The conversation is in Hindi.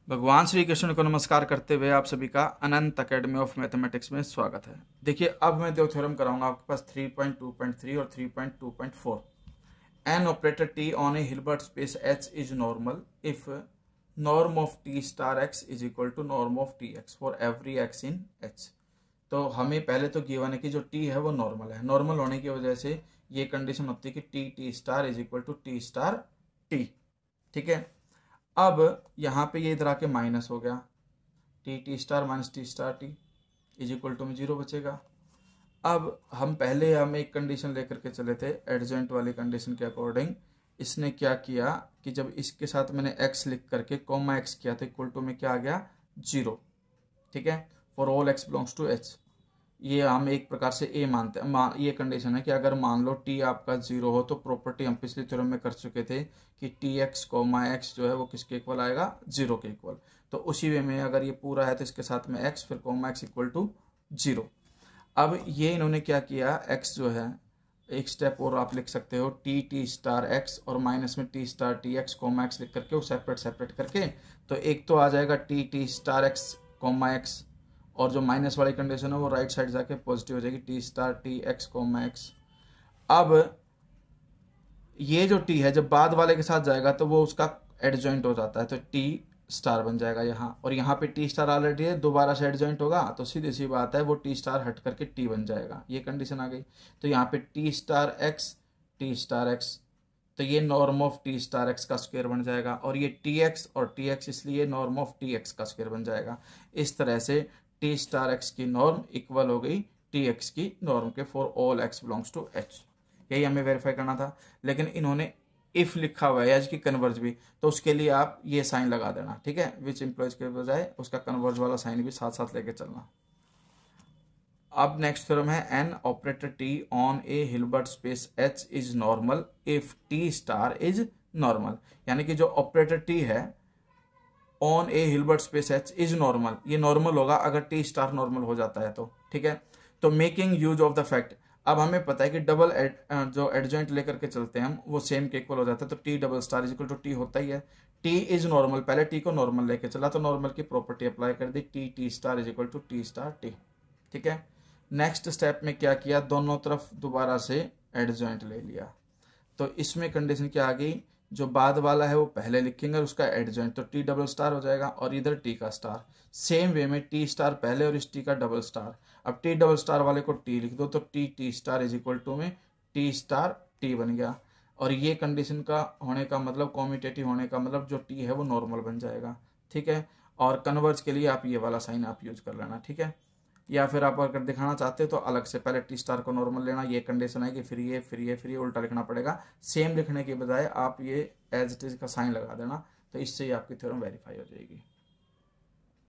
भगवान श्री कृष्ण को नमस्कार करते हुए आप सभी का अनंत अकेडमी ऑफ मैथमेटिक्स में स्वागत है। देखिए, अब मैं दो थ्योरम कराऊंगा आपके पास 3.2.3 और 3.2.4। An operator T on a Hilbert space H is normal if norm of T star X is equal to norm of T X for every X in H. तो हमें पहले तो गिवन है कि जो टी है वो नॉर्मल है। नॉर्मल होने की वजह से ये कंडीशन होती है कि T star is equal to T star T. ठीक है, अब यहाँ पे ये इधर आके माइनस हो गया, T star minus T star T is equal to में 0 बचेगा। अब हम एक कंडीशन लेकर के चले थे एडजेंट वाली कंडीशन के अकॉर्डिंग। इसने क्या किया कि जब इसके साथ मैंने x लिख करके कॉमा x किया तो इक्वल टू में क्या आ गया 0। ठीक है, for all x belongs to h। ये हम एक प्रकार से ए मानते हैं। ये कंडीशन है कि अगर मान लो टी आपका 0 हो तो प्रॉपर्टी हम पिछले थ्योरम में कर चुके थे कि टी एक्स कोमा एक्स जो है वो किसके इक्वल आएगा, 0 के इक्वल। तो उसी वे में अगर ये पूरा है तो इसके साथ में x फिर कोमा एक्स इक्वल टू 0। अब ये इन्होंने क्या किया, x जो है एक स्टेप और आप लिख सकते हो टी स्टार एक्स और माइनस में T star T X comma X लिख करके वो सेपरेट करके। तो एक तो आ जाएगा T star X comma X और जो माइनस वाली कंडीशन है वो राइट साइड जाके पॉजिटिव हो जाएगी T star T X comma X. अब ये जो टी है जब बाद वाले के साथ जाएगा तो वो उसका एडजॉइंट हो जाता है, तो टी स्टार बन जाएगा यहाँ। और यहाँ पे टी स्टार ऑलरेडी है, दोबारा से एडजॉइंट होगा तो सीधी सी बात है वो टी स्टार हट करके टी बन जाएगा। ये कंडीशन आ गई। तो यहाँ पे टी स्टार एक्स तो ये norm of T star X का स्क्वायर बन जाएगा और ये टी एक्स और टी एक्स इसलिए नॉर्म ऑफ टी एक्स का स्क्वायर बन जाएगा। इस तरह से टी स्टार एक्स की नॉर्म इक्वल हो गई टी एक्स की नॉर्म के for all X belongs to H. यही हमें वेरीफाई करना था, लेकिन इन्होंने इफ लिखा हुआ है एज की कन्वर्ज भी, तो उसके लिए आप ये साइन लगा देना। ठीक है, विच इंप्लॉइज के बजाय उसका कन्वर्ज वाला साइन भी साथ साथ लेके चलना। अब नेक्स्ट थ्योरम है N operator T on a Hilbert space H is normal if T star is normal. यानी कि जो ऑपरेटर टी है on a Hilbert space H is normal, ये नॉर्मल होगा अगर टी स्टार नॉर्मल हो जाता है तो। ठीक है, तो making use of the fact, अब हमें पता है कि डबल जो एडजॉइंट लेकर के चलते हैं हम वो सेम के इक्वल हो जाता है, तो T double star is equal to T होता ही है। टी इज नॉर्मल, पहले टी को नॉर्मल लेके चला तो नॉर्मल की प्रॉपर्टी अप्लाई कर दी, T star is equal to T star T. ठीक है, नेक्स्ट स्टेप में क्या किया, दोनों तरफ दोबारा से एडजॉइंट ले लिया। तो इसमें कंडीशन क्या आ गई, जो बाद वाला है वो पहले लिखेंगे और उसका एडजॉइंट, तो टी डबल स्टार हो जाएगा और इधर टी का स्टार। सेम वे में टी स्टार पहले और इस टी का डबल स्टार। अब टी डबल स्टार वाले को टी लिख दो तो T star is equal to में टी स्टार टी बन गया। और ये कंडीशन का होने का मतलब, कॉम्यूटेटिव होने का मतलब जो टी है वो नॉर्मल बन जाएगा। ठीक है, और कन्वर्ज के लिए आप ये वाला साइन आप यूज कर लेना। ठीक है, या फिर आप अगर दिखाना चाहते हो तो अलग से पहले टी स्टार को नॉर्मल लेना, ये कंडीशन है कि फिर ये उल्टा लिखना पड़ेगा। सेम लिखने के बजाय आप ये एज इट इज का साइन लगा देना, तो इससे ही आपकी थ्योरम वेरीफाई हो जाएगी।